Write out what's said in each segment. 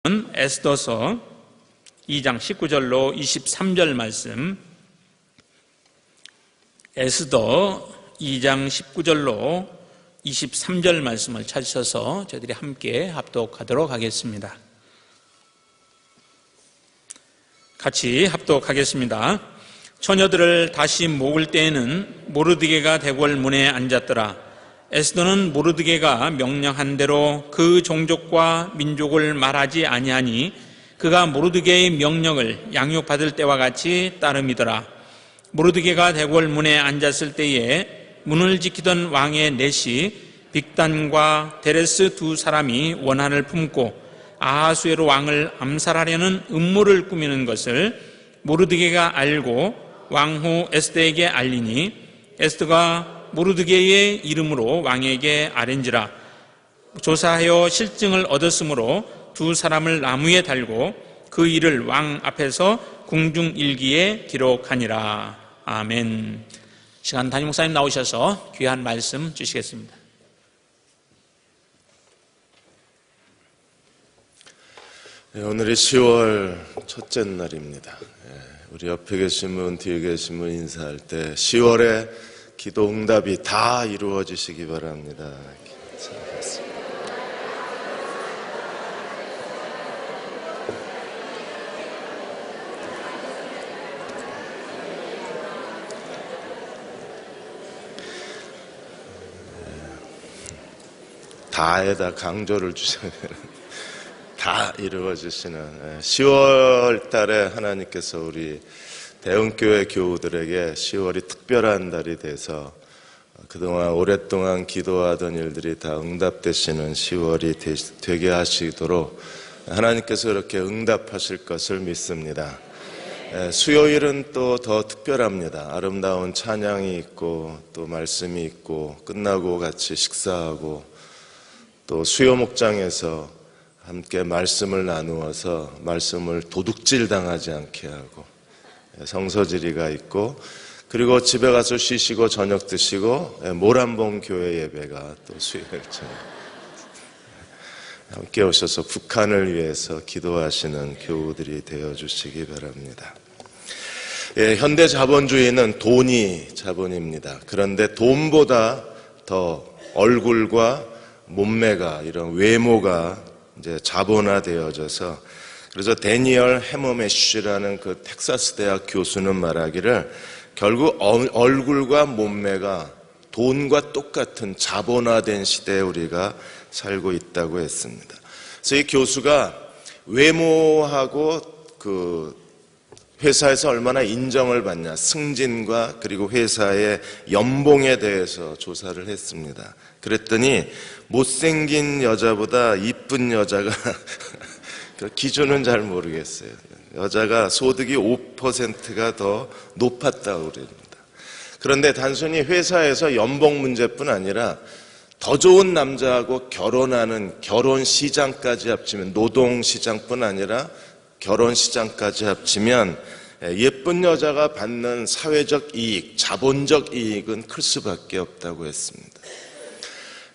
에스더서 2장 19절로 23절 말씀, 에스더 2장 19절로 23절 말씀을 찾으셔서 저희들이 함께 합독하도록 하겠습니다. 같이 합독하겠습니다. 처녀들을 다시 모을 때에는 모르드게가 대궐 문에 앉았더라. 에스더는 모르드게가 명령한 대로 그 종족과 민족을 말하지 아니하니 그가 모르드게의 명령을 양육받을 때와 같이 따름이더라. 모르드게가 대궐 문에 앉았을 때에 문을 지키던 왕의 넷이 빅단과 데레스 두 사람이 원한을 품고 아하수에로 왕을 암살하려는 음모를 꾸미는 것을 모르드게가 알고 왕후 에스더에게 알리니 에스더가 모르드게의 이름으로 왕에게 아뢰니라. 조사하여 실증을 얻었으므로 두 사람을 나무에 달고 그 일을 왕 앞에서 궁중일기에 기록하니라. 아멘. 시간 담임 목사님 나오셔서 귀한 말씀 주시겠습니다. 오늘이 10월 첫째 날입니다. 우리 옆에 계신 분, 뒤에 계신 분 인사할 때 10월에 기도 응답이 다 이루어지시기 바랍니다. 다에다 강조를 주셔야 되는, 다 이루어지시는 10월 달에 하나님께서 우리 대흥교회 교우들에게 10월이 특별한 달이 돼서 그동안 오랫동안 기도하던 일들이 다 응답되시는 10월이 되게 하시도록 하나님께서 이렇게 응답하실 것을 믿습니다. 수요일은 또 더 특별합니다. 아름다운 찬양이 있고 또 말씀이 있고 끝나고 같이 식사하고 또 수요 목장에서 함께 말씀을 나누어서 말씀을 도둑질 당하지 않게 하고 성서지리가 있고 그리고 집에 가서 쉬시고 저녁 드시고 모란봉 교회 예배가 또 수요일 저녁 함께 오셔서 북한을 위해서 기도하시는 교우들이 되어주시기 바랍니다. 현대 자본주의는 돈이 자본입니다. 그런데 돈보다 더 얼굴과 몸매가 이런 외모가 이제 자본화되어져서 그래서 데니얼 해머메쉬라는 그 텍사스 대학 교수는 말하기를 결국 얼굴과 몸매가 돈과 똑같은 자본화된 시대에 우리가 살고 있다고 했습니다. 그래서 이 교수가 외모하고 그 회사에서 얼마나 인정을 받냐, 승진과 그리고 회사의 연봉에 대해서 조사를 했습니다. 그랬더니 못생긴 여자보다 이쁜 여자가 기준은 잘 모르겠어요. 여자가 소득이 5%가 더 높았다고 그럽니다. 그런데 단순히 회사에서 연봉 문제뿐 아니라 더 좋은 남자하고 결혼하는 결혼시장까지 합치면 노동시장뿐 아니라 결혼시장까지 합치면 예쁜 여자가 받는 사회적 이익, 자본적 이익은 클 수밖에 없다고 했습니다.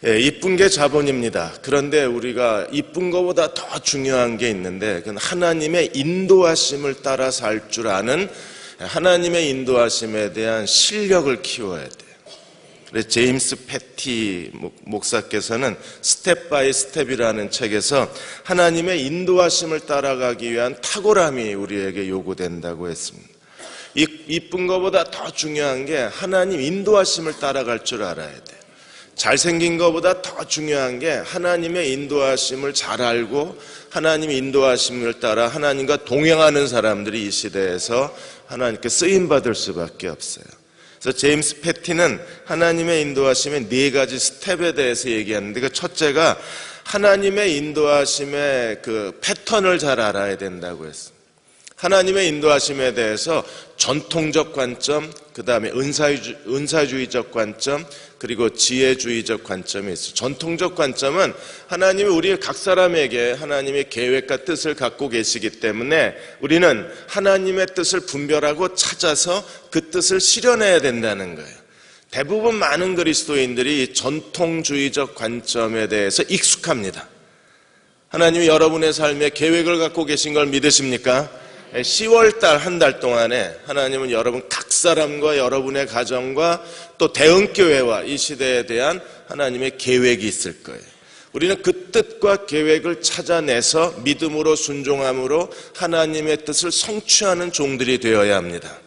이쁜 게 자본입니다. 그런데 우리가 이쁜 것보다 더 중요한 게 있는데 그건 하나님의 인도하심을 따라 살 줄 아는 하나님의 인도하심에 대한 실력을 키워야 돼요. 그래서 제임스 패티 목사께서는 스텝 바이 스텝이라는 책에서 하나님의 인도하심을 따라가기 위한 탁월함이 우리에게 요구된다고 했습니다. 이쁜 것보다 더 중요한 게 하나님 인도하심을 따라갈 줄 알아야 돼요. 잘생긴 것보다 더 중요한 게 하나님의 인도하심을 잘 알고 하나님의 인도하심을 따라 하나님과 동행하는 사람들이 이 시대에서 하나님께 쓰임받을 수밖에 없어요. 그래서 제임스 패티는 하나님의 인도하심의 4가지 스텝에 대해서 얘기하는데 그 첫째가 하나님의 인도하심의 그 패턴을 잘 알아야 된다고 했습니다. 하나님의 인도하심에 대해서 전통적 관점, 그 다음에 은사주의적 관점, 그리고 지혜주의적 관점이 있어요. 전통적 관점은 하나님이 우리 각 사람에게 하나님의 계획과 뜻을 갖고 계시기 때문에 우리는 하나님의 뜻을 분별하고 찾아서 그 뜻을 실현해야 된다는 거예요. 대부분 많은 그리스도인들이 전통주의적 관점에 대해서 익숙합니다. 하나님이 여러분의 삶에 계획을 갖고 계신 걸 믿으십니까? 10월달 한 달 동안에 하나님은 여러분 각 사람과 여러분의 가정과 또 대응교회와 이 시대에 대한 하나님의 계획이 있을 거예요. 우리는 그 뜻과 계획을 찾아내서 믿음으로 순종함으로 하나님의 뜻을 성취하는 종들이 되어야 합니다.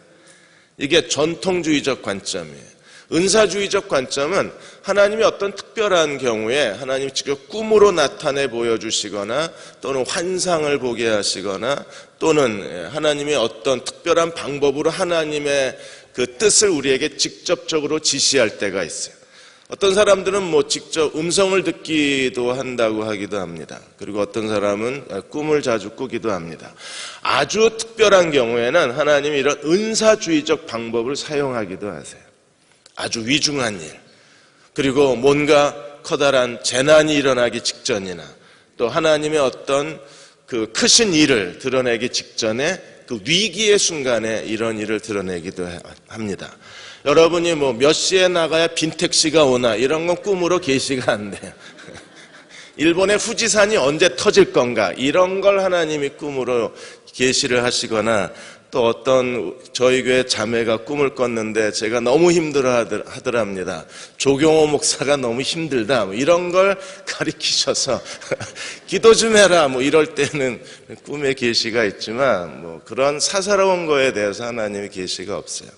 이게 전통주의적 관점이에요. 은사주의적 관점은 하나님이 어떤 특별한 경우에 하나님이 직접 꿈으로 나타내 보여주시거나 또는 환상을 보게 하시거나 또는 하나님의 어떤 특별한 방법으로 하나님의 그 뜻을 우리에게 직접적으로 지시할 때가 있어요. 어떤 사람들은 직접 음성을 듣기도 한다고 하기도 합니다. 그리고 어떤 사람은 꿈을 자주 꾸기도 합니다. 아주 특별한 경우에는 하나님이 이런 은사주의적 방법을 사용하기도 하세요. 아주 위중한 일, 그리고 뭔가 커다란 재난이 일어나기 직전이나 또 하나님의 어떤 그 크신 일을 드러내기 직전에 그 위기의 순간에 이런 일을 드러내기도 합니다. 여러분이 몇 시에 나가야 빈택시가 오나 이런 건 꿈으로 계시가 안 돼요. 일본의 후지산이 언제 터질 건가 이런 걸 하나님이 꿈으로 계시를 하시거나 또 어떤 저희 교회 자매가 꿈을 꿨는데 제가 너무 힘들어 하더랍니다. 조경호 목사가 너무 힘들다 이런 걸 가리키셔서 기도 좀 해라 이럴 때는 꿈의 계시가 있지만 그런 사사로운 거에 대해서 하나님의 계시가 없어요.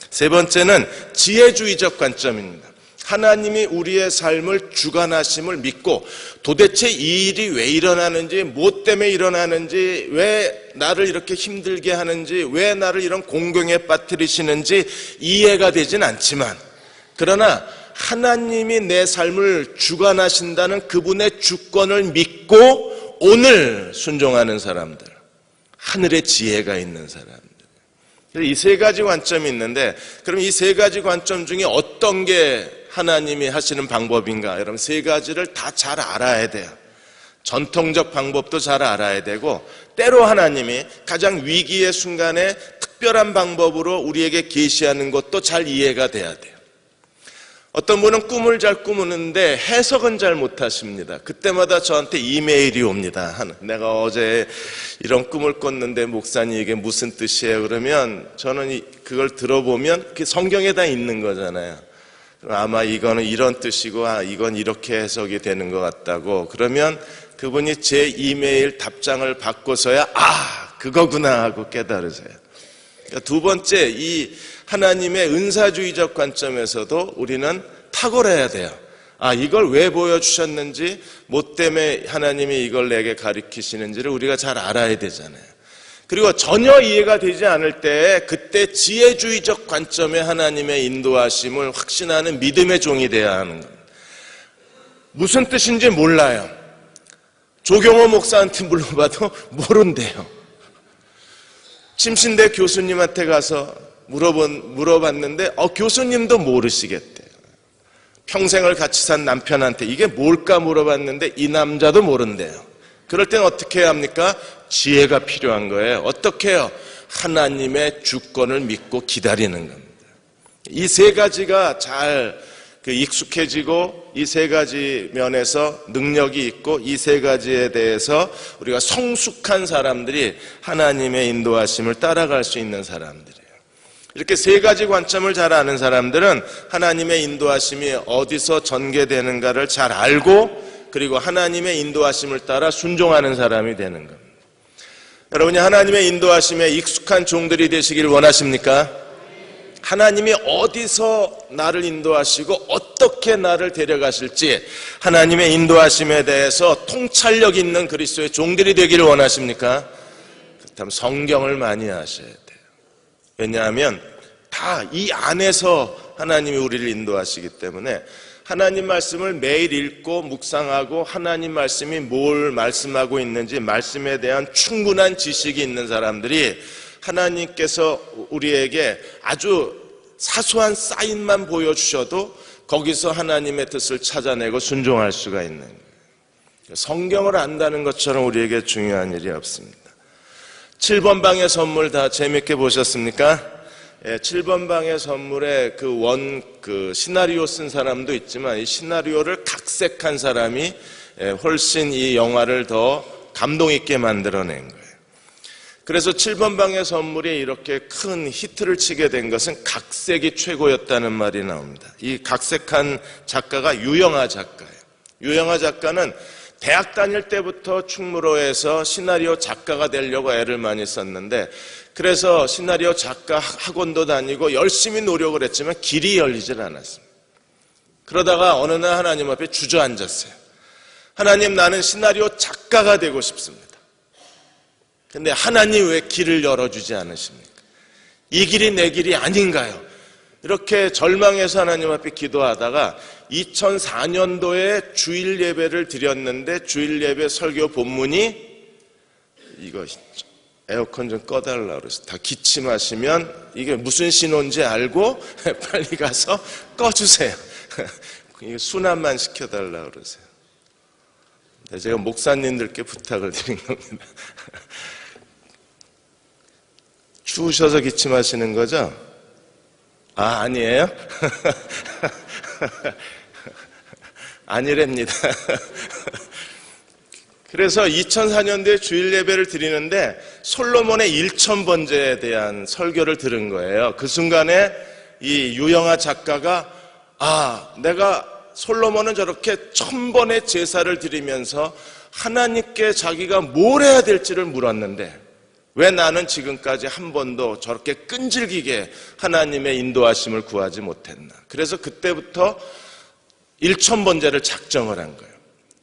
세 번째는 지혜주의적 관점입니다. 하나님이 우리의 삶을 주관하심을 믿고 도대체 이 일이 왜 일어나는지, 뭐 때문에 일어나는지, 왜 나를 이렇게 힘들게 하는지, 왜 나를 이런 공경에 빠뜨리시는지 이해가 되진 않지만 그러나 하나님이 내 삶을 주관하신다는 그분의 주권을 믿고 오늘 순종하는 사람들, 하늘의 지혜가 있는 사람들. 이 세 가지 관점이 있는데 그럼 이 세 가지 관점 중에 어떤 게 하나님이 하시는 방법인가? 여러분 세 가지를 다 잘 알아야 돼요. 전통적 방법도 잘 알아야 되고 때로 하나님이 가장 위기의 순간에 특별한 방법으로 우리에게 계시하는 것도 잘 이해가 돼야 돼요. 어떤 분은 꿈을 잘 꾸는데 해석은 잘 못하십니다. 그때마다 저한테 이메일이 옵니다. 내가 어제 이런 꿈을 꿨는데 목사님 이게 무슨 뜻이에요? 그러면 저는 그걸 들어보면 그게 성경에 다 있는 거잖아요. 아마 이거는 이런 뜻이고 이건 이렇게 해석이 되는 것 같다고 그러면 그분이 제 이메일 답장을 받고서야 그거구나 하고 깨달으세요. 그러니까 두 번째 이 하나님의 은사주의적 관점에서도 우리는 탁월해야 돼요. 이걸 왜 보여주셨는지 뭐 때문에 하나님이 이걸 내게 가르치시는지를 우리가 잘 알아야 되잖아요. 그리고 전혀 이해가 되지 않을 때 그때 지혜주의적 관점의 하나님의 인도하심을 확신하는 믿음의 종이 되어야 하는 겁니다. 무슨 뜻인지 몰라요. 조경호 목사한테 물어봐도 모른대요. 침신대 교수님한테 가서 물어봤는데 교수님도 모르시겠대요. 평생을 같이 산 남편한테 이게 뭘까 물어봤는데 이 남자도 모른대요. 그럴 땐 어떻게 해야 합니까? 지혜가 필요한 거예요. 어떻게 해요? 하나님의 주권을 믿고 기다리는 겁니다. 이 세 가지가 잘 익숙해지고 이 세 가지 면에서 능력이 있고 이 세 가지에 대해서 우리가 성숙한 사람들이 하나님의 인도하심을 따라갈 수 있는 사람들이에요. 이렇게 세 가지 관점을 잘 아는 사람들은 하나님의 인도하심이 어디서 전개되는가를 잘 알고 그리고 하나님의 인도하심을 따라 순종하는 사람이 되는 겁니다. 여러분이 하나님의 인도하심에 익숙한 종들이 되시길 원하십니까? 하나님이 어디서 나를 인도하시고 어떻게 나를 데려가실지 하나님의 인도하심에 대해서 통찰력 있는 그리스도의 종들이 되기를 원하십니까? 그렇다면 성경을 많이 하셔야 돼요. 왜냐하면 다 이 안에서 하나님이 우리를 인도하시기 때문에 하나님 말씀을 매일 읽고 묵상하고 하나님 말씀이 뭘 말씀하고 있는지 말씀에 대한 충분한 지식이 있는 사람들이 하나님께서 우리에게 아주 사소한 사인만 보여주셔도 거기서 하나님의 뜻을 찾아내고 순종할 수가 있는 거예요. 성경을 안다는 것처럼 우리에게 중요한 일이 없습니다. 7번 방의 선물 다 재밌게 보셨습니까? 7번 방의 선물에 그 시나리오 쓴 사람도 있지만 이 시나리오를 각색한 사람이 훨씬 이 영화를 더 감동 있게 만들어낸 거예요. 그래서 7번 방의 선물이 이렇게 큰 히트를 치게 된 것은 각색이 최고였다는 말이 나옵니다. 이 각색한 작가가 유영하 작가예요. 유영하 작가는 대학 다닐 때부터 충무로에서 시나리오 작가가 되려고 애를 많이 썼는데, 그래서 시나리오 작가 학원도 다니고 열심히 노력을 했지만 길이 열리질 않았습니다. 그러다가 어느 날 하나님 앞에 주저앉았어요. 하나님, 나는 시나리오 작가가 되고 싶습니다. 근데 하나님 왜 길을 열어주지 않으십니까? 이 길이 내 길이 아닌가요? 이렇게 절망해서 하나님 앞에 기도하다가 2004년도에 주일 예배를 드렸는데, 주일 예배 설교 본문이 이거 에어컨 좀 꺼달라고 그래서 다 기침하시면 이게 무슨 신호인지 알고 빨리 가서 꺼주세요. 수납만 시켜달라고 그러세요. 제가 목사님들께 부탁을 드린 겁니다. 추우셔서 기침하시는 거죠? 아니에요? 아니랍니다. 그래서 2004년도에 주일 예배를 드리는데 솔로몬의 1000번제에 대한 설교를 들은 거예요. 그 순간에 이 유영하 작가가 내가 솔로몬은 저렇게 1000번의 제사를 드리면서 하나님께 자기가 뭘 해야 될지를 물었는데 왜 나는 지금까지 한 번도 저렇게 끈질기게 하나님의 인도하심을 구하지 못했나. 그래서 그때부터 1000번제를 작정을 한 거예요.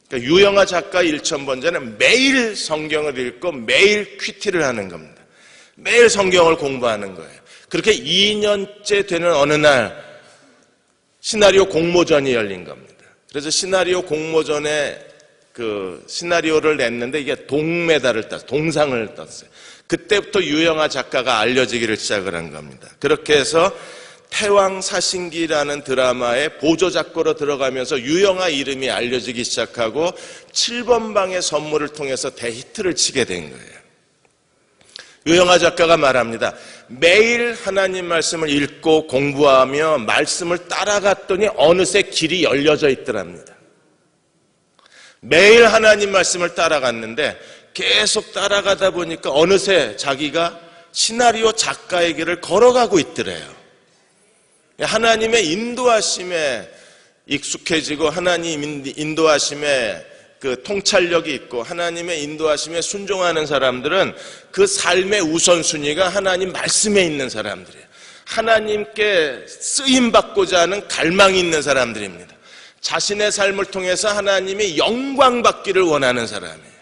그러니까 유영하 작가 1000번제는 매일 성경을 읽고 매일 큐티를 하는 겁니다. 매일 성경을 공부하는 거예요. 그렇게 2년째 되는 어느 날 시나리오 공모전이 열린 겁니다. 그래서 시나리오 공모전에 그 시나리오를 냈는데 이게 동메달을 땄어요. 동상을 땄어요. 그때부터 유영하 작가가 알려지기를 시작을 한 겁니다. 그렇게 해서 태왕사신기라는 드라마의 보조작가로 들어가면서 유영하 이름이 알려지기 시작하고 7번 방의 선물을 통해서 대히트를 치게 된 거예요. 유영하 작가가 말합니다. 매일 하나님 말씀을 읽고 공부하며 말씀을 따라갔더니 어느새 길이 열려져 있더랍니다. 매일 하나님 말씀을 따라갔는데 계속 따라가다 보니까 어느새 자기가 시나리오 작가의 길을 걸어가고 있더래요. 하나님의 인도하심에 익숙해지고 하나님 인도하심에 그 통찰력이 있고 하나님의 인도하심에 순종하는 사람들은 그 삶의 우선순위가 하나님 말씀에 있는 사람들이에요. 하나님께 쓰임받고자 하는 갈망이 있는 사람들입니다. 자신의 삶을 통해서 하나님이 영광받기를 원하는 사람이에요.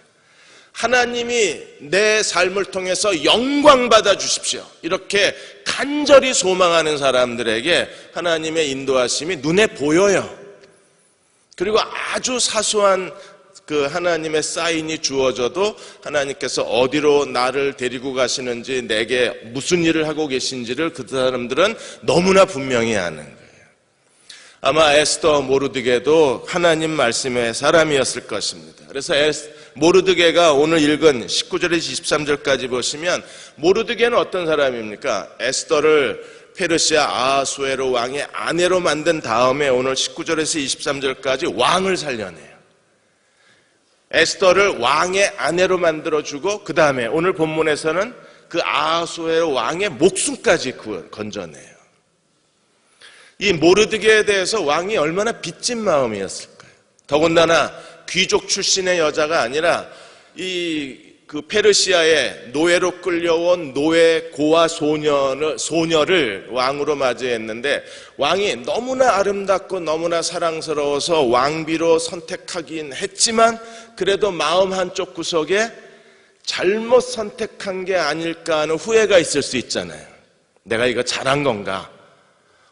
하나님이 내 삶을 통해서 영광받아 주십시오. 이렇게 간절히 소망하는 사람들에게 하나님의 인도하심이 눈에 보여요. 그리고 아주 사소한 그 하나님의 사인이 주어져도 하나님께서 어디로 나를 데리고 가시는지 내게 무슨 일을 하고 계신지를 그 사람들은 너무나 분명히 아는 거예요. 아마 에스더 모르드게도 하나님 말씀의 사람이었을 것입니다. 그래서 모르드게가 오늘 읽은 19절에서 23절까지 보시면 모르드게는 어떤 사람입니까? 에스더를 페르시아 아하수에로 왕의 아내로 만든 다음에 오늘 19절에서 23절까지 왕을 살려내요. 에스더를 왕의 아내로 만들어주고 그 다음에 오늘 본문에서는 그 아하수에로 왕의 목숨까지 건져내요. 이 모르드게에 대해서 왕이 얼마나 빚진 마음이었을까요? 더군다나 귀족 출신의 여자가 아니라 그 페르시아의 노예로 끌려온 노예 고아 소녀를 왕으로 맞이했는데 왕이 너무나 아름답고 너무나 사랑스러워서 왕비로 선택하긴 했지만 그래도 마음 한쪽 구석에 잘못 선택한 게 아닐까 하는 후회가 있을 수 있잖아요. 내가 이거 잘한 건가?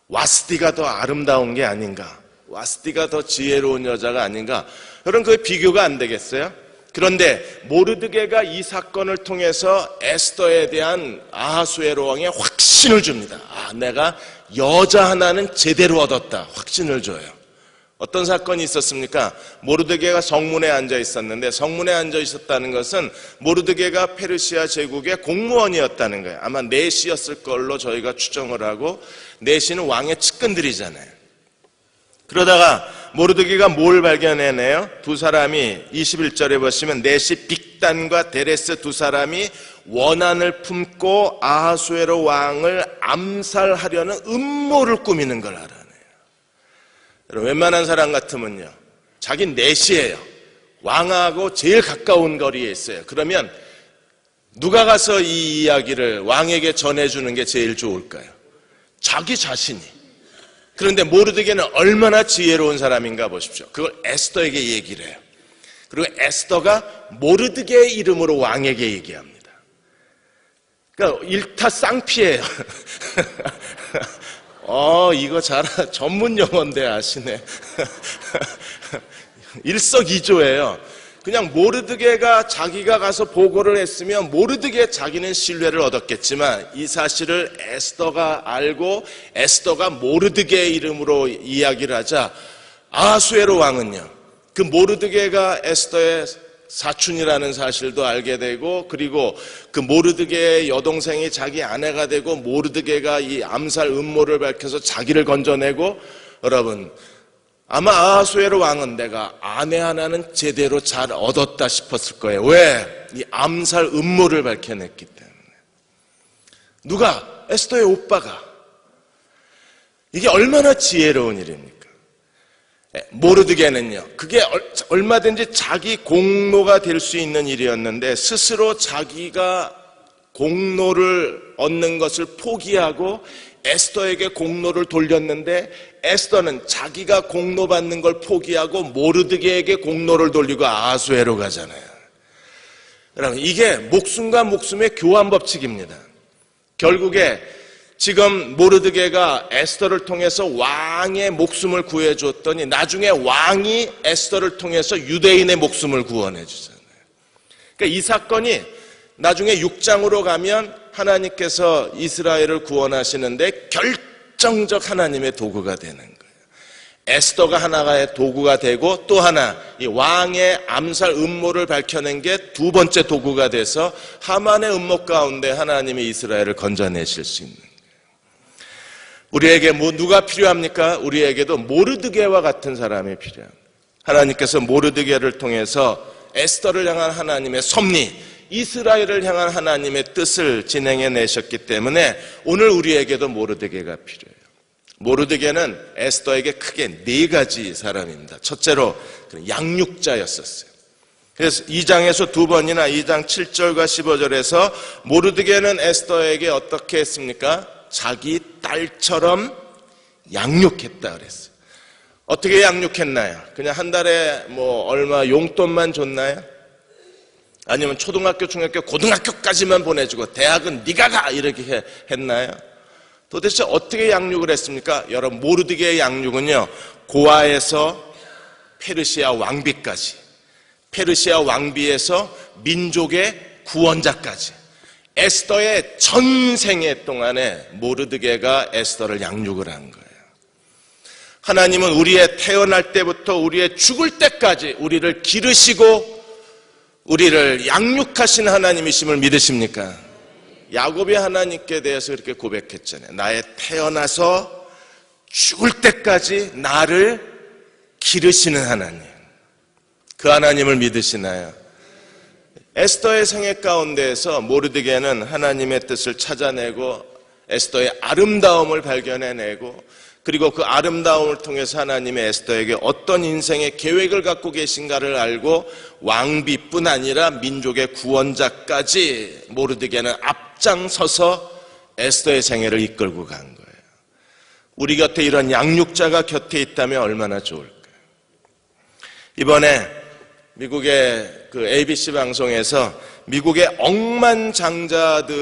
와스티가 더 아름다운 게 아닌가? 와스티가 더 지혜로운 여자가 아닌가? 여러분 그 비교가 안 되겠어요? 그런데 모르드게가 이 사건을 통해서 에스더에 대한 아하수에로 왕의 확신을 줍니다. 내가 여자 하나는 제대로 얻었다. 확신을 줘요. 어떤 사건이 있었습니까? 모르드게가 성문에 앉아 있었는데 성문에 앉아 있었다는 것은 모르드게가 페르시아 제국의 공무원이었다는 거예요. 아마 내시였을 걸로 저희가 추정을 하고 내시는 왕의 측근들이잖아요. 그러다가 모르드게가 뭘 발견해내요? 두 사람이 21절에 보시면 넷이 빅단과 데레스 두 사람이 원한을 품고 아하수에로 왕을 암살하려는 음모를 꾸미는 걸 알아내요. 여러분, 웬만한 사람 같으면요, 자기 넷이에요. 왕하고 제일 가까운 거리에 있어요. 그러면 누가 가서 이 이야기를 왕에게 전해주는 게 제일 좋을까요? 자기 자신이. 그런데 모르드게는 얼마나 지혜로운 사람인가 보십시오. 그걸 에스더에게 얘기를 해요. 그리고 에스더가 모르드게의 이름으로 왕에게 얘기합니다. 그러니까 일타쌍피예요. 이거 전문 용어인데 아시네. 일석이조예요. 그냥 모르드게가 자기가 가서 보고를 했으면 모르드게 자기는 신뢰를 얻었겠지만 이 사실을 에스더가 알고 에스더가 모르드게의 이름으로 이야기를 하자 아하수에로 왕은요, 그 모르드게가 에스더의 사촌이라는 사실도 알게 되고, 그리고 그 모르드게의 여동생이 자기 아내가 되고 모르드게가 이 암살 음모를 밝혀서 자기를 건져내고, 여러분 아마 아하수에로 왕은 내가 아내 하나는 제대로 잘 얻었다 싶었을 거예요. 왜? 이 암살 음모를 밝혀냈기 때문에. 누가? 에스더의 오빠가. 이게 얼마나 지혜로운 일입니까? 모르드게는요, 그게 얼마든지 자기 공로가 될 수 있는 일이었는데 스스로 자기가 공로를 얻는 것을 포기하고 에스더에게 공로를 돌렸는데 에스더는 자기가 공로 받는 걸 포기하고 모르드게에게 공로를 돌리고 아하수에로 가잖아요. 여러분, 이게 목숨과 목숨의 교환 법칙입니다. 결국에 지금 모르드게가 에스더를 통해서 왕의 목숨을 구해줬더니 나중에 왕이 에스더를 통해서 유대인의 목숨을 구원해 주잖아요. 그러니까 이 사건이 나중에 6장으로 가면 하나님께서 이스라엘을 구원하시는데 결정적 하나님의 도구가 되는 거예요. 에스더가 하나의 도구가 되고 또 하나 이 왕의 암살 음모를 밝혀낸 게 두 번째 도구가 돼서 하만의 음모 가운데 하나님이 이스라엘을 건져내실 수 있는 거예요. 우리에게 누가 필요합니까? 우리에게도 모르드게와 같은 사람이 필요합니다. 하나님께서 모르드게를 통해서 에스더를 향한 하나님의 섭리, 이스라엘을 향한 하나님의 뜻을 진행해 내셨기 때문에 오늘 우리에게도 모르드게가 필요해요. 모르드게는 에스더에게 크게 네 가지 사람입니다. 첫째로 양육자였었어요. 그래서 2장에서 두 번이나 2장 7절과 15절에서 모르드게는 에스더에게 어떻게 했습니까? 자기 딸처럼 양육했다 그랬어요. 어떻게 양육했나요? 그냥 한 달에 얼마 용돈만 줬나요? 아니면 초등학교, 중학교, 고등학교까지만 보내주고 대학은 네가 가 이렇게 했나요? 도대체 어떻게 양육을 했습니까? 여러분, 모르드게의 양육은요, 고아에서 페르시아 왕비까지, 페르시아 왕비에서 민족의 구원자까지 에스더의 전생애 동안에 모르드게가 에스더를 양육을 한 거예요. 하나님은 우리의 태어날 때부터 우리의 죽을 때까지 우리를 기르시고 우리를 양육하신 하나님이심을 믿으십니까? 야곱이 하나님께 대해서 그렇게 고백했잖아요. 나의 태어나서 죽을 때까지 나를 기르시는 하나님. 그 하나님을 믿으시나요? 에스더의 생애 가운데에서 모르드게는 하나님의 뜻을 찾아내고 에스더의 아름다움을 발견해내고 그리고 그 아름다움을 통해서 하나님의 에스더에게 어떤 인생의 계획을 갖고 계신가를 알고 왕비뿐 아니라 민족의 구원자까지 모르드게는 앞장서서 에스더의 생애를 이끌고 간 거예요. 우리 곁에 이런 양육자가 곁에 있다면 얼마나 좋을까요? 이번에 미국의 그 ABC 방송에서 미국의 억만장자들이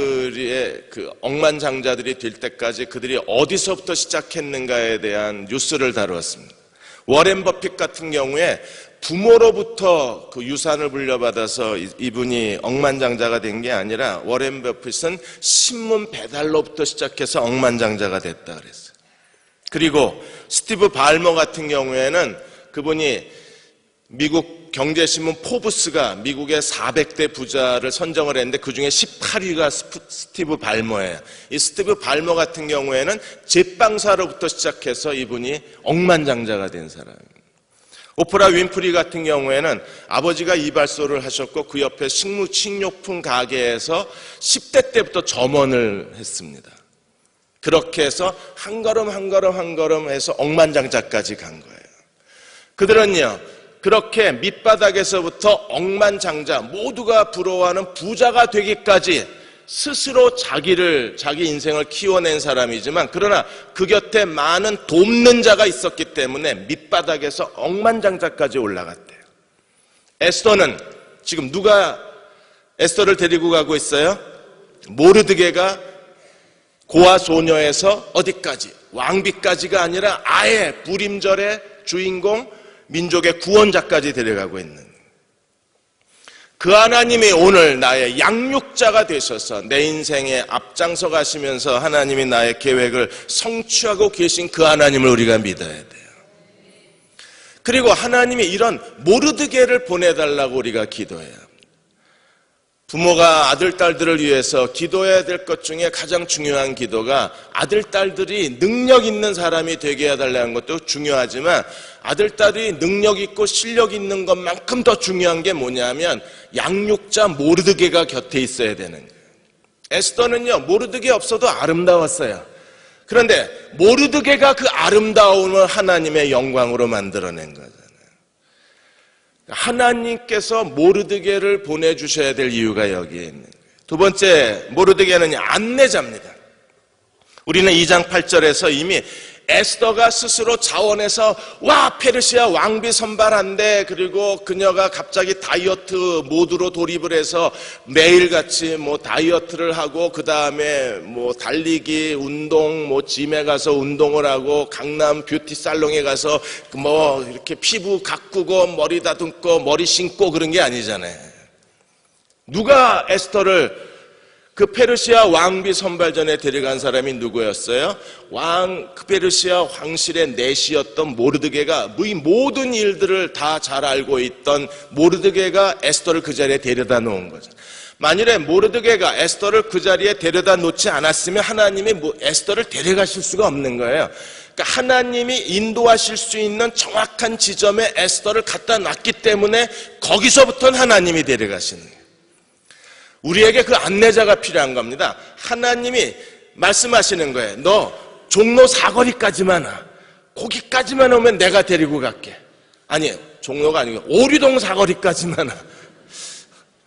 될 때까지 그들이 어디서부터 시작했는가에 대한 뉴스를 다루었습니다. 워렌 버핏 같은 경우에 부모로부터 그 유산을 물려받아서 이분이 억만장자가 된 게 아니라 워렌 버핏은 신문 배달로부터 시작해서 억만장자가 됐다 그랬어요. 그리고 스티브 발머 같은 경우에는 그분이 미국 경제신문 포브스가 미국의 400대 부자를 선정을 했는데 그중에 18위가 스티브 발머예요. 이 스티브 발머 같은 경우에는 제빵사로부터 시작해서 이분이 억만장자가 된 사람입니다. 오프라 윈프리 같은 경우에는 아버지가 이발소를 하셨고 그 옆에 식료품 가게에서 10대 때부터 점원을 했습니다. 그렇게 해서 한 걸음 해서 억만장자까지 간 거예요. 그들은요, 그렇게 밑바닥에서부터 억만장자, 모두가 부러워하는 부자가 되기까지 스스로 자기 인생을 키워낸 사람이지만, 그러나 그 곁에 많은 돕는 자가 있었기 때문에 밑바닥에서 억만장자까지 올라갔대요. 에스더는 지금 누가 에스더를 데리고 가고 있어요? 모르드게가 고아 소녀에서 어디까지? 왕비까지가 아니라 아예 불임절의 주인공, 민족의 구원자까지 데려가고 있는 그 하나님이 오늘 나의 양육자가 되셔서 내 인생에 앞장서 가시면서 하나님이 나의 계획을 성취하고 계신 그 하나님을 우리가 믿어야 돼요. 그리고 하나님이 이런 모르드게를 보내달라고 우리가 기도해야 합니다. 부모가 아들, 딸들을 위해서 기도해야 될 것 중에 가장 중요한 기도가 아들, 딸들이 능력 있는 사람이 되게 해달라는 것도 중요하지만 아들, 딸이 능력 있고 실력 있는 것만큼 더 중요한 게 뭐냐면 양육자 모르드게가 곁에 있어야 되는 거예요. 에스더는요, 모르드게 없어도 아름다웠어요. 그런데 모르드게가 그 아름다움을 하나님의 영광으로 만들어낸 거잖아요. 하나님께서 모르드게를 보내주셔야 될 이유가 여기에 있는 거예요. 두 번째, 모르드게는 안내자입니다. 우리는 2장 8절에서 이미 에스더가 스스로 자원해서 페르시아 왕비 선발한대. 그리고 그녀가 갑자기 다이어트 모드로 돌입을 해서 매일같이 다이어트를 하고 그 다음에 달리기, 운동, 짐에 가서 운동을 하고 강남 뷰티 살롱에 가서 이렇게 피부 가꾸고 머리 다듬고 머리 심고 그런 게 아니잖아요. 누가 에스더를 그 페르시아 왕비 선발전에 데려간 사람이 누구였어요? 그 페르시아 황실의 내시였던 모르드게가 이 모든 일들을 다 잘 알고 있던 모르드게가 에스더를 그 자리에 데려다 놓은 거죠. 만일에 모르드게가 에스더를 그 자리에 데려다 놓지 않았으면 하나님이 에스더를 데려가실 수가 없는 거예요. 그러니까 하나님이 인도하실 수 있는 정확한 지점에 에스더를 갖다 놨기 때문에 거기서부터는 하나님이 데려가시는 거예요. 우리에게 그 안내자가 필요한 겁니다. 하나님이 말씀하시는 거예요. 너 종로 사거리까지만 와. 거기까지만 오면 내가 데리고 갈게. 아니, 종로가 아니고 오류동 사거리까지만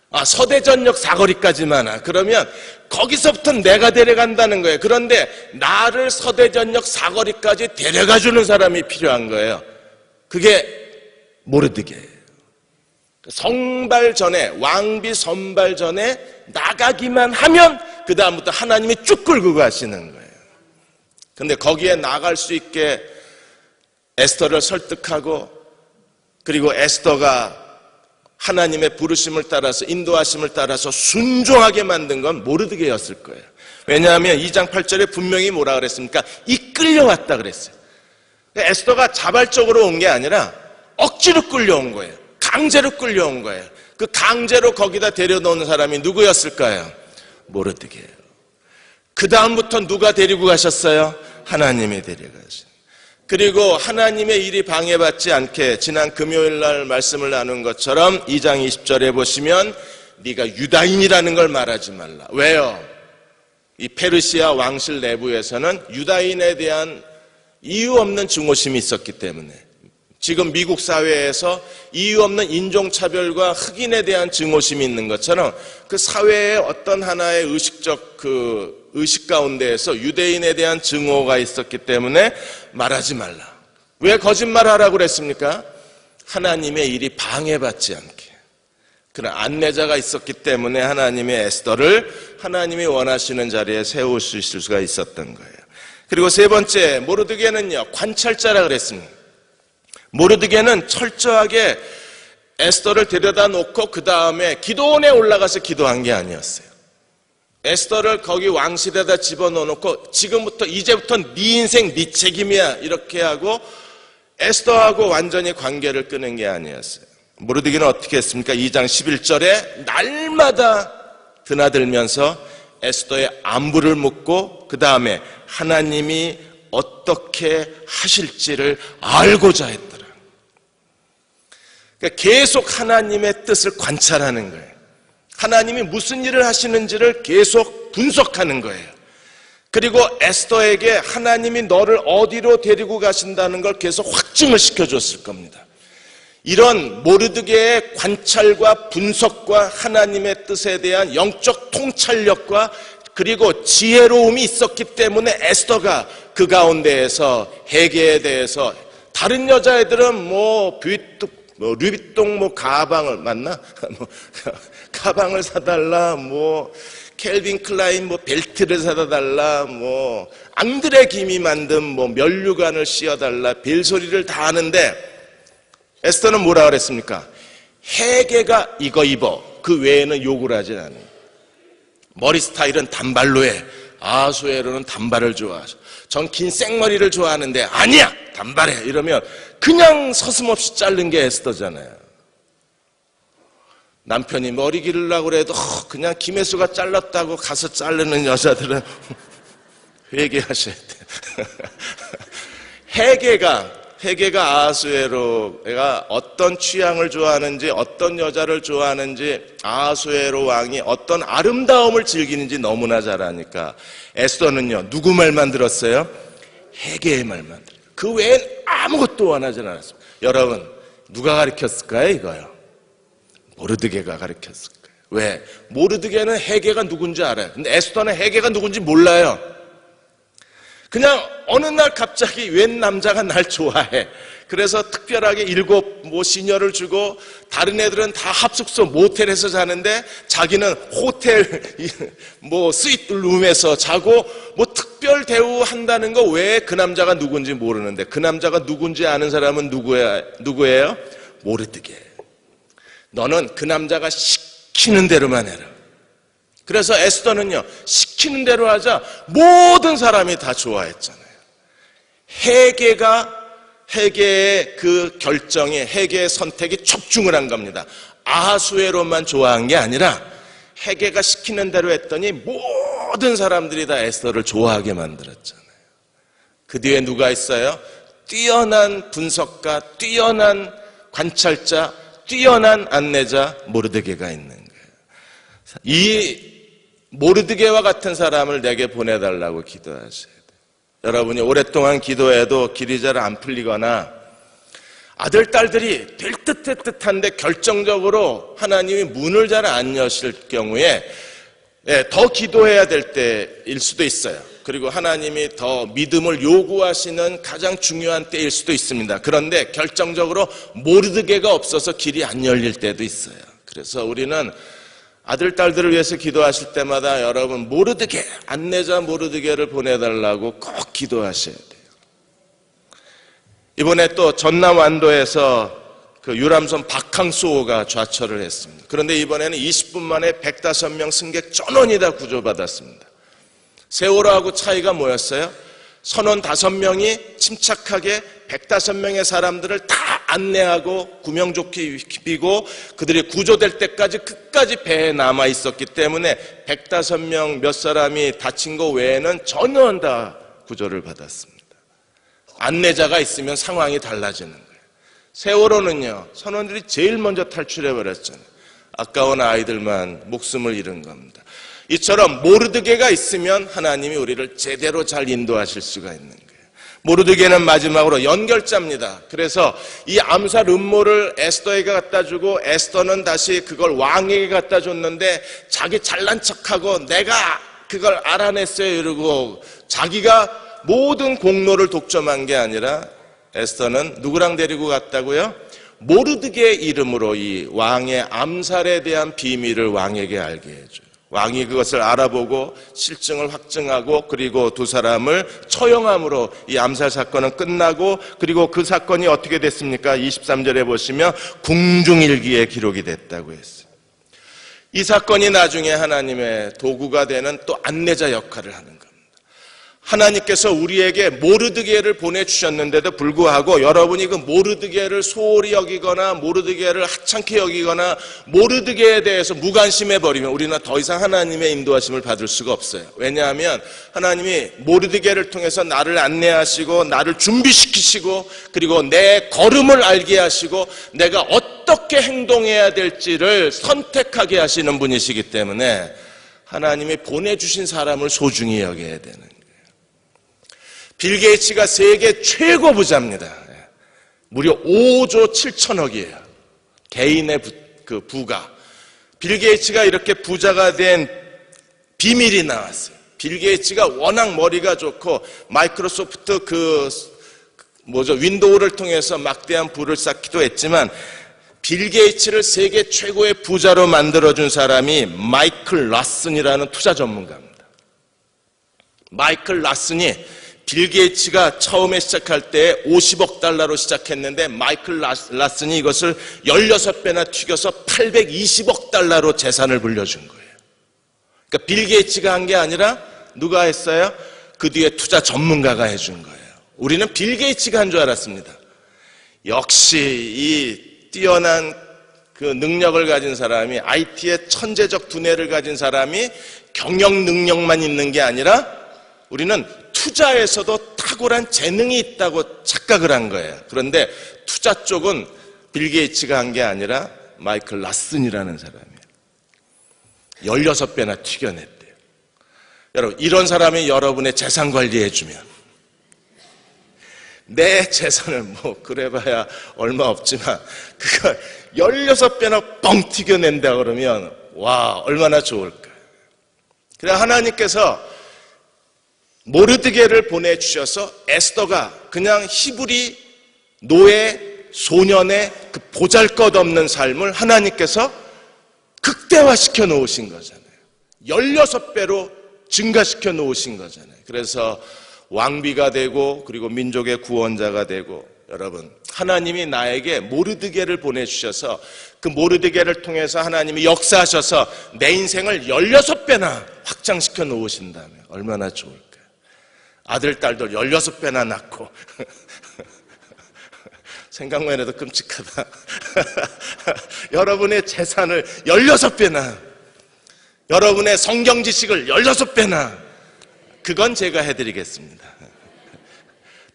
와. 서대전역 사거리까지만 와. 그러면 거기서부터 내가 데려간다는 거예요. 그런데 나를 서대전역 사거리까지 데려가주는 사람이 필요한 거예요. 그게 모르드게예요. 선발 전에, 왕비 선발 전에 나가기만 하면 그 다음부터 하나님이 쭉 끌고 가시는 거예요. 근데 거기에 나갈 수 있게 에스더를 설득하고, 그리고 에스더가 하나님의 부르심을 따라서, 인도하심을 따라서 순종하게 만든 건 모르드게였을 거예요. 왜냐하면 2장 8절에 분명히 뭐라 그랬습니까? 이끌려왔다 그랬어요. 에스더가 자발적으로 온 게 아니라 억지로 끌려온 거예요. 강제로 끌려온 거예요. 그 강제로 거기다 데려놓은 사람이 누구였을까요? 모르드게예요. 그 다음부터 누가 데리고 가셨어요? 하나님이 데려가신. 그리고 하나님의 일이 방해받지 않게 지난 금요일 날 말씀을 나눈 것처럼 2장 20절에 보시면 네가 유다인이라는 걸 말하지 말라. 왜요? 이 페르시아 왕실 내부에서는 유다인에 대한 이유 없는 증오심이 있었기 때문에, 지금 미국 사회에서 이유 없는 인종차별과 흑인에 대한 증오심이 있는 것처럼 그 사회의 어떤 하나의 의식 가운데에서 유대인에 대한 증오가 있었기 때문에 말하지 말라. 왜 거짓말하라고 그랬습니까? 하나님의 일이 방해받지 않게. 그런 안내자가 있었기 때문에 하나님의 에스더를 하나님이 원하시는 자리에 세우실 수가 있었던 거예요. 그리고 세 번째, 모르드게는요, 관찰자라 그랬습니다. 모르드게는 철저하게 에스더를 데려다 놓고 그 다음에 기도원에 올라가서 기도한 게 아니었어요. 에스더를 거기 왕실에다 집어넣어놓고 이제부터 네 인생 네 책임이야 이렇게 하고 에스더하고 완전히 관계를 끊은 게 아니었어요. 모르드게는 어떻게 했습니까? 2장 11절에 날마다 드나들면서 에스더의 안부를 묻고 그 다음에 하나님이 어떻게 하실지를 알고자 했더라. 그러니까 계속 하나님의 뜻을 관찰하는 거예요. 하나님이 무슨 일을 하시는지를 계속 분석하는 거예요. 그리고 에스더에게 하나님이 너를 어디로 데리고 가신다는 걸 계속 확증을 시켜줬을 겁니다. 이런 모르드게의 관찰과 분석과 하나님의 뜻에 대한 영적 통찰력과 그리고 지혜로움이 있었기 때문에 에스더가 그 가운데에서 헤게에 대해서 다른 여자애들은 류비통 가방을 맞나? 가방을 사달라, 켈빈 클라인 벨트를 사다 달라, 앙드레 김이 만든 면류관을 씌워달라, 벨소리를 다 하는데 에스더는 뭐라 그랬습니까? 헤게가 이거 입어. 그 외에는 욕을 하진 않아요. 머리 스타일은 단발로 해. 아수에로는 단발을 좋아하죠. 전 긴 생머리를 좋아하는데 아니야! 단발해! 이러면 그냥 서슴없이 자른 게 에스더잖아요. 남편이 머리 기르려고 그래도 그냥 김혜수가 잘랐다고 가서 자르는 여자들은 회개하셔야 돼. 헤게가 아하수에로가 어떤 취향을 좋아하는지, 어떤 여자를 좋아하는지, 아하수에로 왕이 어떤 아름다움을 즐기는지 너무나 잘 아니까 에스더는요, 누구 말만 들었어요? 헤게의 말만 들어요. 그 외엔 아무것도 원하지 않았습니다. 여러분, 누가 가르쳤을까요, 이거요? 모르드게가 가르쳤을 거예요. 왜? 모르드게는 헤게가 누군지 알아요. 근데 에스더는 헤게가 누군지 몰라요. 그냥 어느 날 갑자기 웬 남자가 날 좋아해. 그래서 특별하게 7 시녀를 주고 다른 애들은 다 합숙소 모텔에서 자는데 자기는 호텔 스위트 룸에서 자고 특별 대우한다는 거 왜 그 남자가 누군지 모르는데 그 남자가 누군지 아는 사람은 누구예요? 모르드게. 너는 그 남자가 시키는 대로만 해라. 그래서 에스더는요, 시키는 대로 하자 모든 사람이 다 좋아했잖아요. 헤게의 그 결정이, 헤게의 선택이 촉중을 한 겁니다. 아하수에로만 좋아한 게 아니라 헤게가 시키는 대로 했더니 모든 사람들이 다 에스더를 좋아하게 만들었잖아요. 그 뒤에 누가 있어요? 뛰어난 분석가, 뛰어난 관찰자, 뛰어난 안내자 모르드게가 있는 거예요. 이 모르드게와 같은 사람을 내게 보내달라고 기도하셔야 돼요. 여러분이 오랫동안 기도해도 길이 잘 안 풀리거나 아들, 딸들이 될 듯 될 듯한데 결정적으로 하나님이 문을 잘 안 여실 경우에 더 기도해야 될 때일 수도 있어요. 그리고 하나님이 더 믿음을 요구하시는 가장 중요한 때일 수도 있습니다. 그런데 결정적으로 모르드게가 없어서 길이 안 열릴 때도 있어요. 그래서 우리는 아들, 딸들을 위해서 기도하실 때마다 여러분 모르드게, 안내자 모르드게를 보내달라고 꼭 기도하셔야 돼요. 이번에 또 전남 완도에서 그 유람선 박항수호가 좌철을 했습니다. 그런데 이번에는 20분 만에 105명 승객 전원이 다 구조받았습니다. 세월호하고 차이가 뭐였어요? 선원 5명이 침착하게 105명의 사람들을 다 안내하고 구명조끼 입히고 그들이 구조될 때까지 끝까지 배에 남아 있었기 때문에 105명 몇 사람이 다친 거 외에는 전원 다 구조를 받았습니다. 안내자가 있으면 상황이 달라지는 거예요. 세월호는요, 선원들이 제일 먼저 탈출해버렸잖아요. 아까운 아이들만 목숨을 잃은 겁니다. 이처럼 모르드게가 있으면 하나님이 우리를 제대로 잘 인도하실 수가 있는 거예요. 모르드게는 마지막으로 연결자입니다. 그래서 이 암살 음모를 에스더에게 갖다 주고 에스더는 다시 그걸 왕에게 갖다 줬는데 자기 잘난 척하고 내가 그걸 알아냈어요 이러고 자기가 모든 공로를 독점한 게 아니라 에스더는 누구랑 데리고 갔다고요? 모르드게의 이름으로 이 왕의 암살에 대한 비밀을 왕에게 알게 해줘요. 왕이 그것을 알아보고 실증을 확증하고 그리고 두 사람을 처형함으로 이 암살 사건은 끝나고 그리고 그 사건이 어떻게 됐습니까? 23절에 보시면 궁중일기에 기록이 됐다고 했어요. 이 사건이 나중에 하나님의 도구가 되는 또 안내자 역할을 하는 겁니다. 하나님께서 우리에게 모르드게를 보내주셨는데도 불구하고 여러분이 그 모르드게를 소홀히 여기거나 모르드게를 하찮게 여기거나 모르드게에 대해서 무관심해버리면 우리는 더 이상 하나님의 인도하심을 받을 수가 없어요. 왜냐하면 하나님이 모르드게를 통해서 나를 안내하시고 나를 준비시키시고 그리고 내 걸음을 알게 하시고 내가 어떻게 행동해야 될지를 선택하게 하시는 분이시기 때문에 하나님이 보내주신 사람을 소중히 여겨야 되는 거예요. 빌 게이츠가 세계 최고 부자입니다. 무려 5조 7천억이에요. 개인의 부가. 빌 게이츠가 이렇게 부자가 된 비밀이 나왔어요. 빌 게이츠가 워낙 머리가 좋고 마이크로소프트 윈도우를 통해서 막대한 부를 쌓기도 했지만 빌 게이츠를 세계 최고의 부자로 만들어준 사람이 마이클 라슨이라는 투자 전문가입니다. 마이클 라슨이 빌 게이츠가 처음에 시작할 때 50억 달러로 시작했는데 마이클 라슨이 이것을 16배나 튀겨서 820억 달러로 재산을 불려준 거예요. 그러니까 빌 게이츠가 한 게 아니라 누가 했어요? 그 뒤에 투자 전문가가 해준 거예요. 우리는 빌 게이츠가 한 줄 알았습니다. 역시 이 뛰어난 그 능력을 가진 사람이 IT의 천재적 두뇌를 가진 사람이 경영 능력만 있는 게 아니라 우리는 투자에서도 탁월한 재능이 있다고 착각을 한 거예요. 그런데 투자 쪽은 빌 게이츠가 한 게 아니라 마이클 라슨이라는 사람이에요. 16배나 튀겨냈대요. 여러분, 이런 사람이 여러분의 재산 관리해주면 내 재산을 그래봐야 얼마 없지만 그거 16배나 뻥 튀겨낸다 그러면 와, 얼마나 좋을까. 그래 하나님께서 모르드게를 보내주셔서 에스더가 그냥 히브리 노예 소년의 그 보잘것없는 삶을 하나님께서 극대화시켜 놓으신 거잖아요. 16배로 증가시켜 놓으신 거잖아요. 그래서 왕비가 되고 그리고 민족의 구원자가 되고 여러분 하나님이 나에게 모르드게를 보내주셔서 그 모르드게를 통해서 하나님이 역사하셔서 내 인생을 16배나 확장시켜 놓으신다면 얼마나 좋을까요? 아들, 딸들 16배나 낳고 생각만 해도 끔찍하다. 여러분의 재산을 16배나 여러분의 성경 지식을 16배나 그건 제가 해드리겠습니다.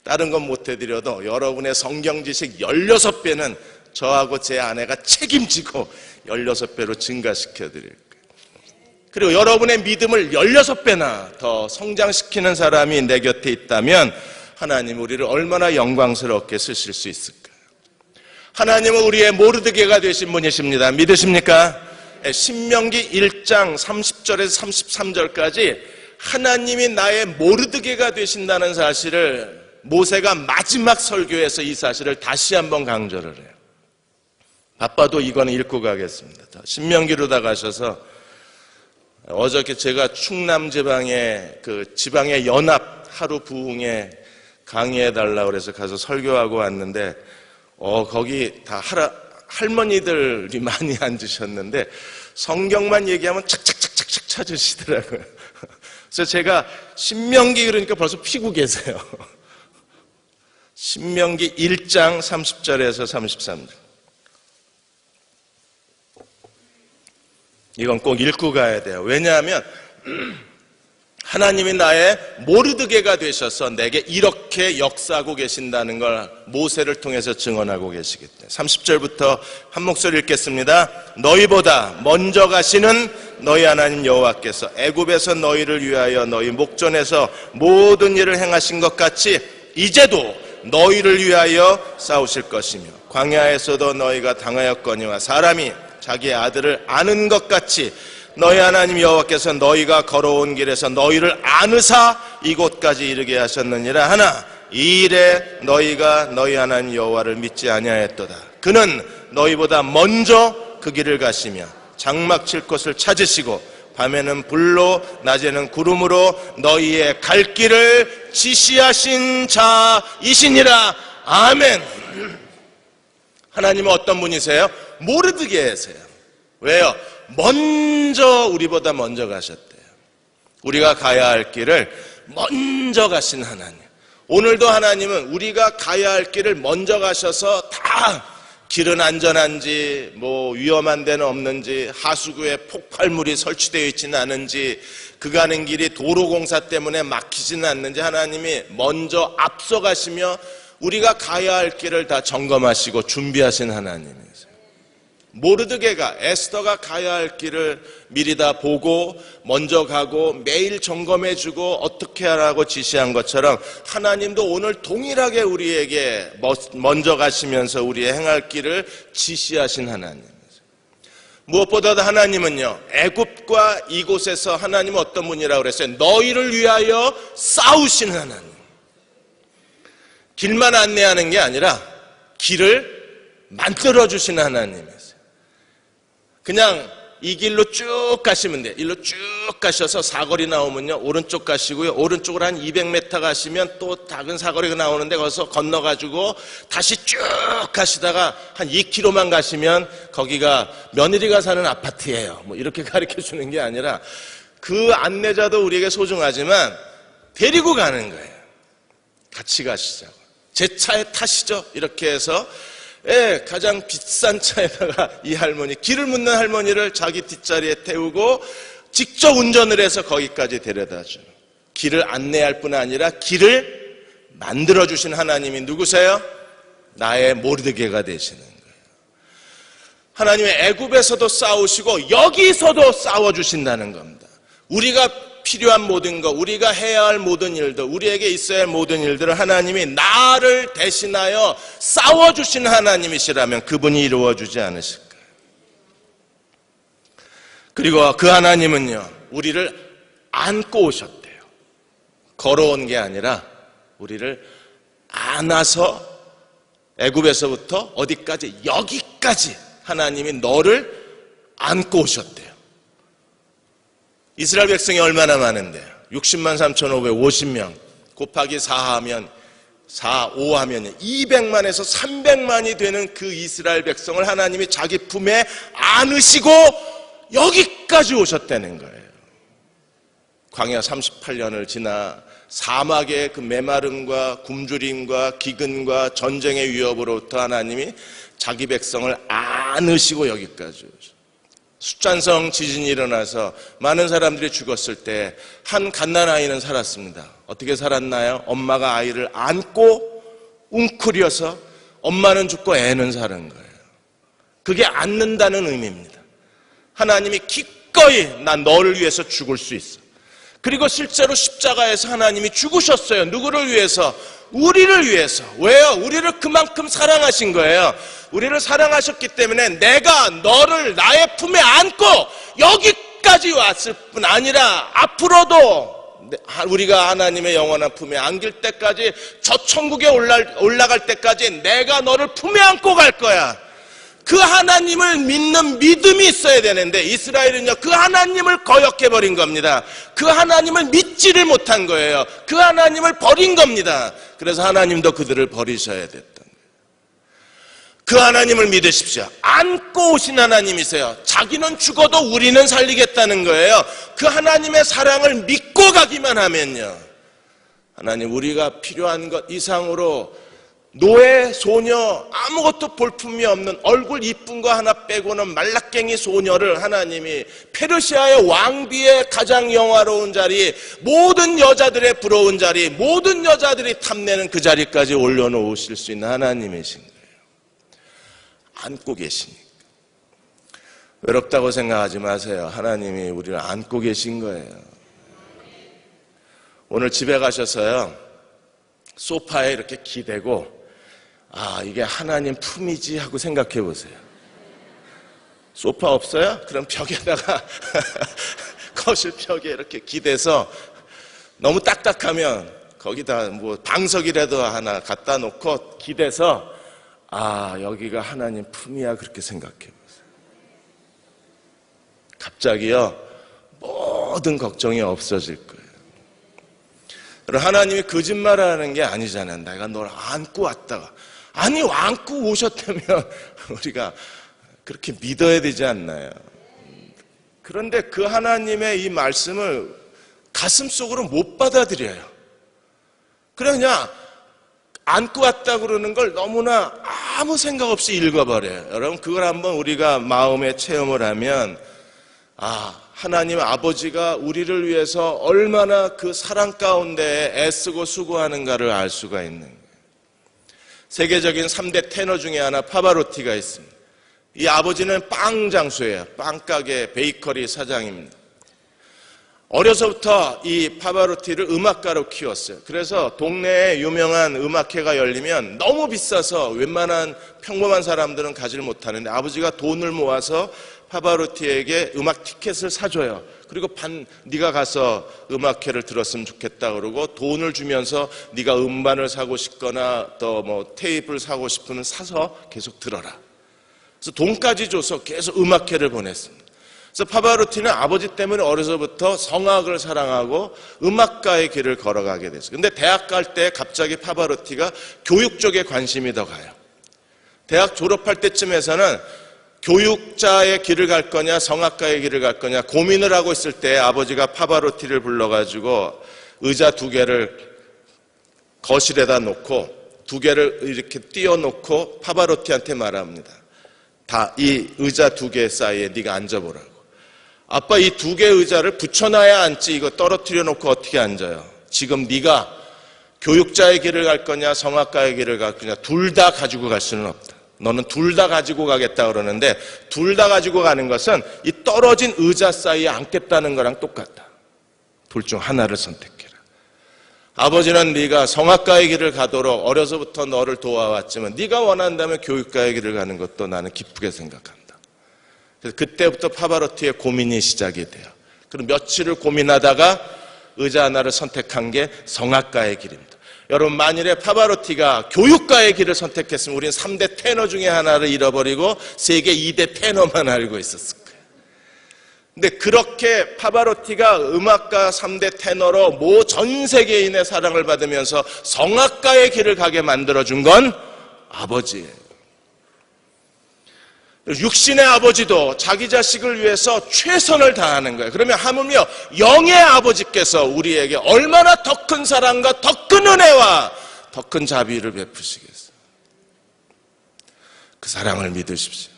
다른 건 못 해드려도 여러분의 성경 지식 16배는 저하고 제 아내가 책임지고 16배로 증가시켜 드릴 거예요. 그리고 여러분의 믿음을 16배나 더 성장시키는 사람이 내 곁에 있다면 하나님 우리를 얼마나 영광스럽게 쓰실 수 있을까요? 하나님은 우리의 모르드게가 되신 분이십니다. 믿으십니까? 신명기 1장 30절에서 33절까지 하나님이 나의 모르드게가 되신다는 사실을 모세가 마지막 설교에서 이 사실을 다시 한번 강조를 해요. 바빠도 이거는 읽고 가겠습니다. 신명기로 다 가셔서 어저께 제가 충남 지방의 지방의 연합 하루 부흥에 강의해 달라고 그래서 가서 설교하고 왔는데 거기 다 할머니들이 많이 앉으셨는데 성경만 얘기하면 착착착착착 찾으시더라고요. 그래서 제가 신명기 그러니까 벌써 피고 계세요. 신명기 1장 30절에서 33절. 이건 꼭 읽고 가야 돼요. 왜냐하면 하나님이 나의 모르드게가 되셔서 내게 이렇게 역사하고 계신다는 걸 모세를 통해서 증언하고 계시기 때문에 30절부터 한 목소리 읽겠습니다. 너희보다 먼저 가시는 너희 하나님 여호와께서 애굽에서 너희를 위하여 너희 목전에서 모든 일을 행하신 것 같이 이제도 너희를 위하여 싸우실 것이며 광야에서도 너희가 당하였거니와 사람이 자기 아들을 아는 것 같이 너희 하나님 여호와께서 너희가 걸어온 길에서 너희를 안으사 이곳까지 이르게 하셨느니라 하나 이 일에 너희가 너희 하나님 여호와를 믿지 아니하였도다. 그는 너희보다 먼저 그 길을 가시며 장막 칠 곳을 찾으시고 밤에는 불로 낮에는 구름으로 너희의 갈 길을 지시하신 자이시니라. 아멘. 하나님은 어떤 분이세요? 모르드게세요. 왜요? 먼저 우리보다 먼저 가셨대요. 우리가 가야 할 길을 먼저 가신 하나님. 오늘도 하나님은 우리가 가야 할 길을 먼저 가셔서 다 길은 안전한지 위험한 데는 없는지 하수구에 폭발물이 설치되어 있지는 않은지 그 가는 길이 도로공사 때문에 막히지는 않는지 하나님이 먼저 앞서가시며 우리가 가야 할 길을 다 점검하시고 준비하신 하나님이세요. 모르드게가 에스더가 가야 할 길을 미리 다 보고 먼저 가고 매일 점검해주고 어떻게 하라고 지시한 것처럼 하나님도 오늘 동일하게 우리에게 먼저 가시면서 우리의 행할 길을 지시하신 하나님이세요. 무엇보다도 하나님은요, 애굽과 이곳에서 하나님은 어떤 분이라고 그랬어요? 너희를 위하여 싸우신 하나님. 길만 안내하는 게 아니라 길을 만들어주신 하나님이세요. 그냥 이 길로 쭉 가시면 돼요. 일로 쭉 가셔서 사거리 나오면요, 오른쪽 가시고요, 오른쪽으로 한 200m 가시면 또 작은 사거리가 나오는데 거기서 건너가지고 다시 쭉 가시다가 한 2km만 가시면 거기가 며느리가 사는 아파트예요. 이렇게 가르쳐 주는 게 아니라 그 안내자도 우리에게 소중하지만 데리고 가는 거예요. 같이 가시자고. 제 차에 타시죠. 이렇게 해서 가장 비싼 차에다가 이 할머니, 길을 묻는 할머니를 자기 뒷자리에 태우고 직접 운전을 해서 거기까지 데려다줘요. 길을 안내할 뿐 아니라 길을 만들어주신 하나님이 누구세요? 나의 모르드게가 되시는 거예요. 하나님의 애굽에서도 싸우시고 여기서도 싸워주신다는 겁니다. 우리가 필요한 모든 것, 우리가 해야 할 모든 일들, 우리에게 있어야 할 모든 일들을 하나님이 나를 대신하여 싸워주신 하나님이시라면 그분이 이루어주지 않으실까요? 그리고 그 하나님은요, 우리를 안고 오셨대요. 걸어온 게 아니라 우리를 안아서 애굽에서부터 어디까지? 여기까지 하나님이 너를 안고 오셨대요. 이스라엘 백성이 얼마나 많은데 60만 3,550명 곱하기 4하면 5하면 200만에서 300만이 되는 그 이스라엘 백성을 하나님이 자기 품에 안으시고 여기까지 오셨다는 거예요. 광야 38년을 지나 사막의 그 메마름과 굶주림과 기근과 전쟁의 위협으로부터 하나님이 자기 백성을 안으시고 여기까지 오셨어요. 숫잔성 지진이 일어나서 많은 사람들이 죽었을 때 한 갓난아이는 살았습니다. 어떻게 살았나요? 엄마가 아이를 안고 웅크려서 엄마는 죽고 애는 사는 거예요. 그게 안는다는 의미입니다. 하나님이 기꺼이 난 너를 위해서 죽을 수 있어. 그리고 실제로 십자가에서 하나님이 죽으셨어요. 누구를 위해서? 우리를 위해서. 왜요? 우리를 그만큼 사랑하신 거예요. 우리를 사랑하셨기 때문에 내가 너를 나의 품에 안고 여기까지 왔을 뿐 아니라 앞으로도 우리가 하나님의 영원한 품에 안길 때까지 저 천국에 올라갈 때까지 내가 너를 품에 안고 갈 거야. 그 하나님을 믿는 믿음이 있어야 되는데 이스라엘은요, 그 하나님을 거역해버린 겁니다. 그 하나님을 믿지를 못한 거예요. 그 하나님을 버린 겁니다. 그래서 하나님도 그들을 버리셔야 됐던 거예요. 그 하나님을 믿으십시오. 안고 오신 하나님이세요. 자기는 죽어도 우리는 살리겠다는 거예요. 그 하나님의 사랑을 믿고 가기만 하면요, 하나님 우리가 필요한 것 이상으로 노예, 소녀, 아무것도 볼품이 없는 얼굴 이쁜 거 하나 빼고는 말라깽이 소녀를 하나님이 페르시아의 왕비의 가장 영화로운 자리, 모든 여자들의 부러운 자리, 모든 여자들이 탐내는 그 자리까지 올려놓으실 수 있는 하나님이신 거예요. 안고 계시니까. 외롭다고 생각하지 마세요. 하나님이 우리를 안고 계신 거예요. 오늘 집에 가셔서요, 소파에 이렇게 기대고 이게 하나님 품이지 하고 생각해 보세요. 소파 없어요? 그럼 벽에다가 거실 벽에 이렇게 기대서 너무 딱딱하면 거기다 방석이라도 하나 갖다 놓고 기대서 여기가 하나님 품이야 그렇게 생각해 보세요. 갑자기요, 모든 걱정이 없어질 거예요. 하나님이 거짓말하는 게 아니잖아요. 내가 널 안고 왔다가. 아니, 안고 오셨다면 우리가 그렇게 믿어야 되지 않나요? 그런데 그 하나님의 이 말씀을 가슴속으로 못 받아들여요. 그냥 안고 왔다 그러는 걸 너무나 아무 생각 없이 읽어버려요. 여러분, 그걸 한번 우리가 마음에 체험을 하면 하나님 아버지가 우리를 위해서 얼마나 그 사랑 가운데 애쓰고 수고하는가를 알 수가 있는 거예요. 세계적인 3대 테너 중에 하나 파바로티가 있습니다. 이 아버지는 빵 장수예요. 빵가게 베이커리 사장입니다. 어려서부터 이 파바로티를 음악가로 키웠어요. 그래서 동네에 유명한 음악회가 열리면 너무 비싸서 웬만한 평범한 사람들은 가지를 못하는데 아버지가 돈을 모아서 파바로티에게 음악 티켓을 사줘요. 그리고 네가 가서 음악회를 들었으면 좋겠다 그러고 돈을 주면서 네가 음반을 사고 싶거나 또 뭐 테이프를 사고 싶으면 사서 계속 들어라. 그래서 돈까지 줘서 계속 음악회를 보냈습니다. 그래서 파바로티는 아버지 때문에 어려서부터 성악을 사랑하고 음악가의 길을 걸어가게 됐어요. 근데 대학 갈 때 갑자기 파바로티가 교육 쪽에 관심이 더 가요. 대학 졸업할 때쯤에서는 교육자의 길을 갈 거냐 성악가의 길을 갈 거냐 고민을 하고 있을 때 아버지가 파바로티를 불러가지고 의자 2개를 거실에다 놓고 2개를 이렇게 띄워놓고 파바로티한테 말합니다. 다 이 의자 2개 사이에 네가 앉아보라고. 아빠, 이 2개 의자를 붙여놔야 앉지 이거 떨어뜨려 놓고 어떻게 앉아요? 지금 네가 교육자의 길을 갈 거냐 성악가의 길을 갈 거냐 둘 다 가지고 갈 수는 없다. 너는 둘 다 가지고 가겠다 그러는데 둘 다 가지고 가는 것은 이 떨어진 의자 사이에 앉겠다는 거랑 똑같다. 둘 중 하나를 선택해라. 아버지는 네가 성악가의 길을 가도록 어려서부터 너를 도와왔지만 네가 원한다면 교육가의 길을 가는 것도 나는 기쁘게 생각한다. 그래서 그때부터 파바로티의 고민이 시작이 돼요. 그럼 며칠을 고민하다가 의자 하나를 선택한 게 성악가의 길입니다. 여러분, 만일에 파바로티가 교육가의 길을 선택했으면 우리는 3대 테너 중에 하나를 잃어버리고 세계 2대 테너만 알고 있었을 거예요. 근데 그렇게 파바로티가 음악가 3대 테너로 전 세계인의 사랑을 받으면서 성악가의 길을 가게 만들어준 건 아버지예요. 육신의 아버지도 자기 자식을 위해서 최선을 다하는 거예요. 그러면 하물며 영의 아버지께서 우리에게 얼마나 더 큰 사랑과 더 큰 은혜와 더 큰 자비를 베푸시겠어요. 그 사랑을 믿으십시오.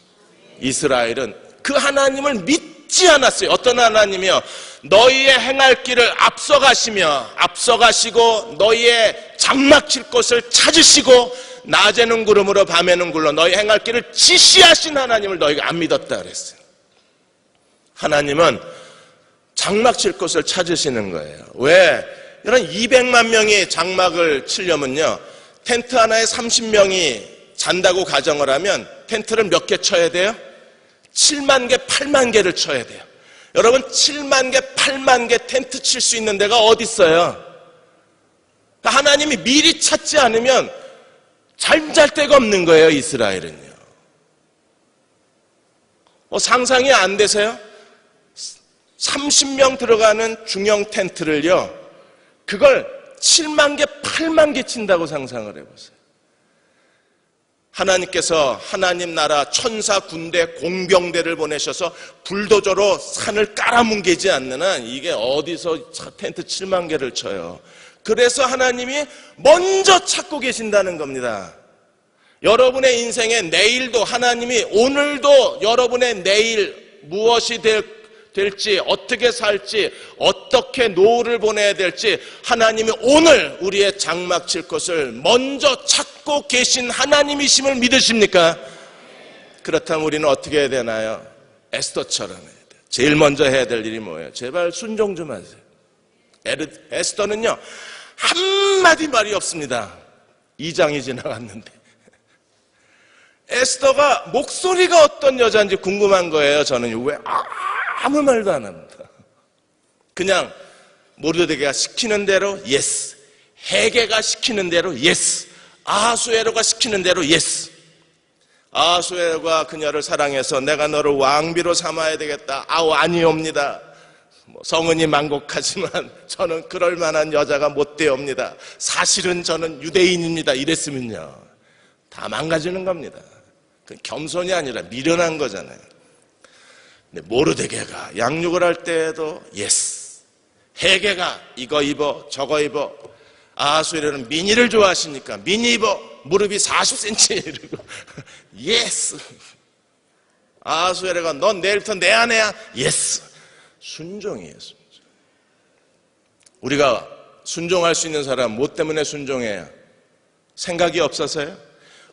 이스라엘은 그 하나님을 믿지 않았어요. 어떤 하나님이요? 너희의 행할 길을 앞서가시고 너희의 장막칠 곳을 찾으시고 낮에는 구름으로 밤에는 굴러 너희 행할 길을 지시하신 하나님을 너희가 안 믿었다 그랬어요. 하나님은 장막칠 곳을 찾으시는 거예요. 왜? 이런 200만 명이 장막을 치려면요, 텐트 하나에 30명이 잔다고 가정을 하면 텐트를 몇 개 쳐야 돼요? 7만 개, 8만 개를 쳐야 돼요. 여러분, 7만 개, 8만 개 텐트 칠 수 있는 데가 어디 있어요? 하나님이 미리 찾지 않으면 잠잘 데가 없는 거예요, 이스라엘은요. 상상이 안 되세요? 30명 들어가는 중형 텐트를요, 그걸 7만 개, 8만 개 친다고 상상을 해보세요. 하나님께서 하나님 나라 천사 군대 공병대를 보내셔서 불도저로 산을 깔아뭉개지 않는 한 이게 어디서 텐트 7만 개를 쳐요. 그래서 하나님이 먼저 찾고 계신다는 겁니다. 여러분의 인생의 내일도 하나님이 오늘도 여러분의 내일 무엇이 될지 어떻게 살지 어떻게 노후를 보내야 될지 하나님이 오늘 우리의 장막 칠 것을 먼저 찾고 계신 하나님이심을 믿으십니까? 그렇다면 우리는 어떻게 해야 되나요? 에스더처럼 해야 돼요. 제일 먼저 해야 될 일이 뭐예요? 제발 순종 좀 하세요. 에스더는요, 한마디 말이 없습니다. 2장이 지나갔는데. 에스더가 목소리가 어떤 여자인지 궁금한 거예요. 저는 왜 아무 말도 안 합니다. 그냥 모르드게가 시키는 대로 예스, 헤게가 시키는 대로 예스, 아하수에로가 시키는 대로 예스. 아하수에로가 그녀를 사랑해서 내가 너를 왕비로 삼아야 되겠다. 아니옵니다. 성은이 만곡하지만 저는 그럴 만한 여자가 못 되옵니다. 사실은 저는 유대인입니다. 이랬으면요, 다 망가지는 겁니다. 겸손이 아니라 미련한 거잖아요. 근데 모르드게가 양육을 할 때에도 예스, 헤게가 이거 입어 저거 입어. 아하수에르는 미니를 좋아하시니까 미니 입어. 무릎이 40cm 이러고 예스. 아하수에르가 넌 내일부터 내 아내야. 예스. 순종이에요. 순종. 우리가 순종할 수 있는 사람 뭐 때문에 순종해요? 생각이 없어서요?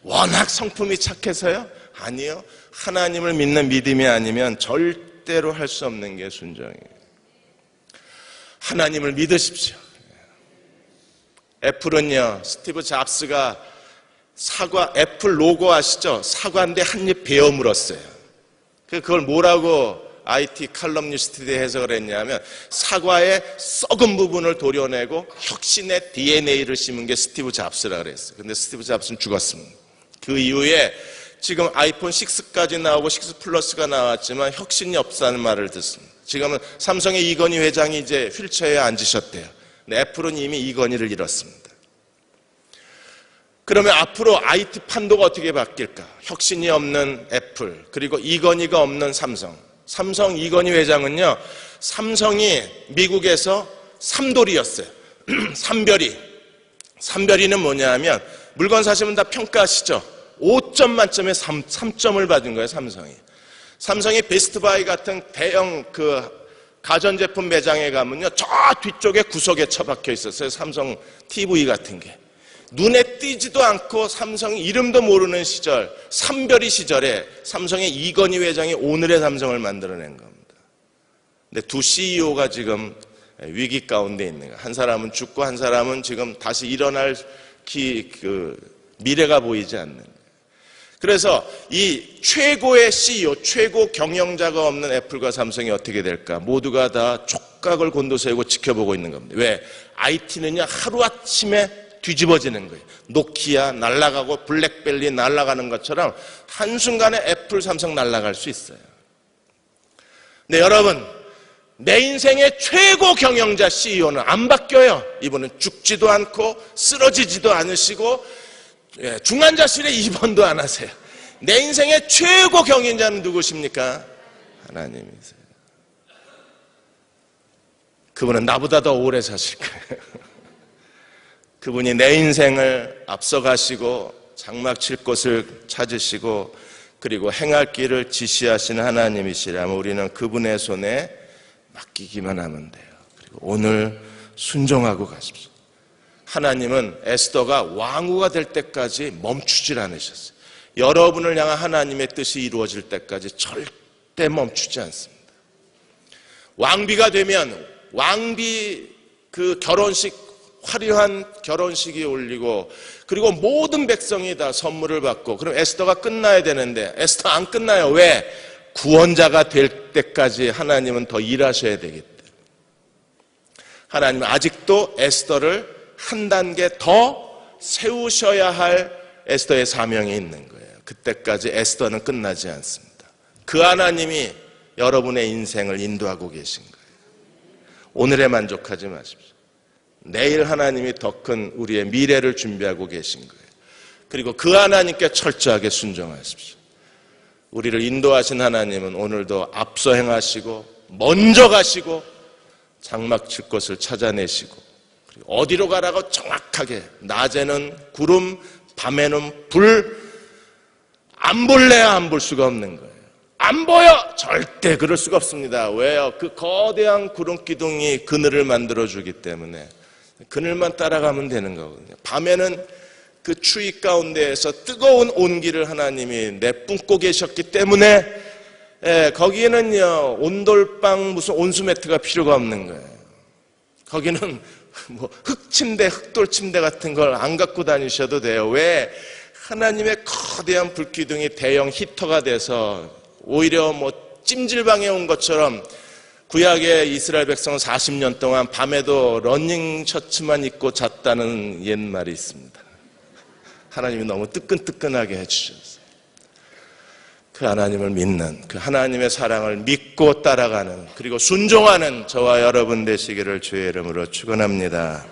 워낙 성품이 착해서요? 아니요. 하나님을 믿는 믿음이 아니면 절대로 할 수 없는 게 순종이에요. 하나님을 믿으십시오. 애플은요, 스티브 잡스가 사과, 애플 로고 아시죠? 사과인데 한 입 베어 물었어요. 그걸 뭐라고 IT 칼럼니스트들이 해석을 했냐면 사과의 썩은 부분을 도려내고 혁신의 DNA를 심은 게 스티브 잡스라 그랬어요. 근데 스티브 잡스는 죽었습니다. 그 이후에 지금 아이폰 6까지 나오고 6 플러스가 나왔지만 혁신이 없다는 말을 듣습니다. 지금은 삼성의 이건희 회장이 이제 휠체어에 앉으셨대요. 근데 애플은 이미 이건희를 잃었습니다. 그러면 앞으로 IT 판도가 어떻게 바뀔까? 혁신이 없는 애플, 그리고 이건희가 없는 삼성. 삼성 이건희 회장은요, 삼성이 미국에서 삼돌이였어요. 삼별이는 뭐냐 하면, 물건 사시면 다 평가하시죠? 5점 만점에 3점을 받은 거예요, 삼성이. 삼성이 베스트바이 같은 대형 가전제품 매장에 가면요, 저 뒤쪽에 구석에 처박혀 있었어요, 삼성 TV 같은 게. 눈에 띄지도 않고 삼성 이름도 모르는 시절, 삼별이 시절에 삼성의 이건희 회장이 오늘의 삼성을 만들어낸 겁니다. 근데 두 CEO가 지금 위기 가운데 있는 거예요. 한 사람은 죽고 한 사람은 지금 다시 일어날 미래가 보이지 않는 거예요. 그래서 이 최고의 CEO, 최고 경영자가 없는 애플과 삼성이 어떻게 될까? 모두가 다 촉각을 곤두세우고 지켜보고 있는 겁니다. 왜? IT는요, 하루아침에 뒤집어지는 거예요. 노키아 날아가고 블랙벨리 날아가는 것처럼 한순간에 애플, 삼성 날아갈 수 있어요. 근데 여러분, 내 인생의 최고 경영자 CEO는 안 바뀌어요. 이분은 죽지도 않고 쓰러지지도 않으시고 중환자실에 입원도 안 하세요. 내 인생의 최고 경영자는 누구십니까? 하나님이세요. 그분은 나보다 더 오래 사실 거예요. 그분이 내 인생을 앞서가시고 장막 칠 곳을 찾으시고 그리고 행할 길을 지시하시는 하나님이시라면 우리는 그분의 손에 맡기기만 하면 돼요. 그리고 오늘 순종하고 가십시오. 하나님은 에스더가 왕후가 될 때까지 멈추질 않으셨어요. 여러분을 향한 하나님의 뜻이 이루어질 때까지 절대 멈추지 않습니다. 왕비가 되면 왕비 결혼식 화려한 결혼식이 올리고 그리고 모든 백성이 다 선물을 받고 그럼 에스더가 끝나야 되는데 에스더 안 끝나요. 왜? 구원자가 될 때까지 하나님은 더 일하셔야 되기 때문에 하나님은 아직도 에스더를 한 단계 더 세우셔야 할 에스더의 사명이 있는 거예요. 그때까지 에스더는 끝나지 않습니다. 그 하나님이 여러분의 인생을 인도하고 계신 거예요. 오늘에 만족하지 마십시오. 내일 하나님이 더 큰 우리의 미래를 준비하고 계신 거예요. 그리고 그 하나님께 철저하게 순종하십시오. 우리를 인도하신 하나님은 오늘도 앞서 행하시고 먼저 가시고 장막 칠 곳을 찾아내시고 그리고 어디로 가라고 정확하게 낮에는 구름, 밤에는 불, 안 볼래야 안 볼 수가 없는 거예요. 안 보여! 절대 그럴 수가 없습니다. 왜요? 그 거대한 구름 기둥이 그늘을 만들어주기 때문에 그늘만 따라가면 되는 거거든요. 밤에는 그 추위 가운데에서 뜨거운 온기를 하나님이 내뿜고 계셨기 때문에 거기에는요 온돌방 무슨 온수매트가 필요가 없는 거예요. 거기는 뭐 흙침대, 흙돌침대 같은 걸 안 갖고 다니셔도 돼요. 왜? 하나님의 거대한 불기둥이 대형 히터가 돼서 오히려 뭐 찜질방에 온 것처럼 구약의 이스라엘 백성은 40년 동안 밤에도 러닝 셔츠만 입고 잤다는 옛말이 있습니다. 하나님이 너무 뜨끈뜨끈하게 해주셨어요. 그 하나님을 믿는, 그 하나님의 사랑을 믿고 따라가는, 그리고 순종하는 저와 여러분 되시기를 주의 이름으로 축원합니다.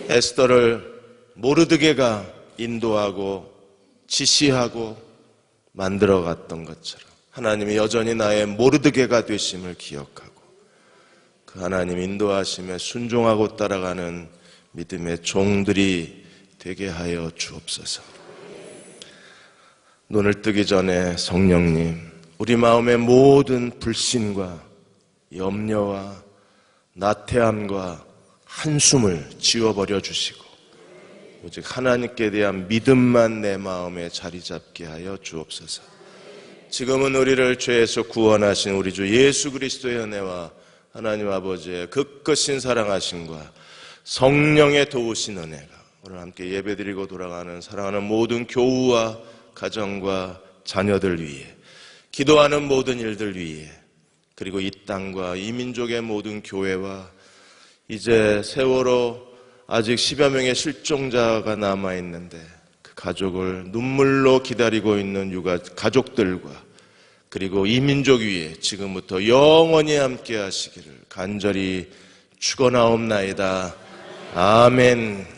에스더를 모르드게가 인도하고 지시하고 만들어갔던 것처럼 하나님이 여전히 나의 모르드게가 되심을 기억하고 그 그 하나님 인도하심에 순종하고 따라가는 믿음의 종들이 되게 하여 주옵소서. 눈을 뜨기 전에 성령님, 우리 마음의 모든 불신과 염려와 나태함과 한숨을 지워버려 주시고 오직 하나님께 대한 믿음만 내 마음에 자리 잡게 하여 주옵소서. 지금은 우리를 죄에서 구원하신 우리 주 예수 그리스도의 은혜와 하나님 아버지의 극거신 사랑하심과 성령의 도우신 은혜가 오늘 함께 예배드리고 돌아가는 사랑하는 모든 교우와 가정과 자녀들 위해, 기도하는 모든 일들 위해, 그리고 이 땅과 이 민족의 모든 교회와 이제 세월호 아직 10여 명의 실종자가 남아있는데 그 가족을 눈물로 기다리고 있는 가족들과 그리고 이 민족 위에 지금부터 영원히 함께 하시기를 간절히 축원하옵나이다. 아멘.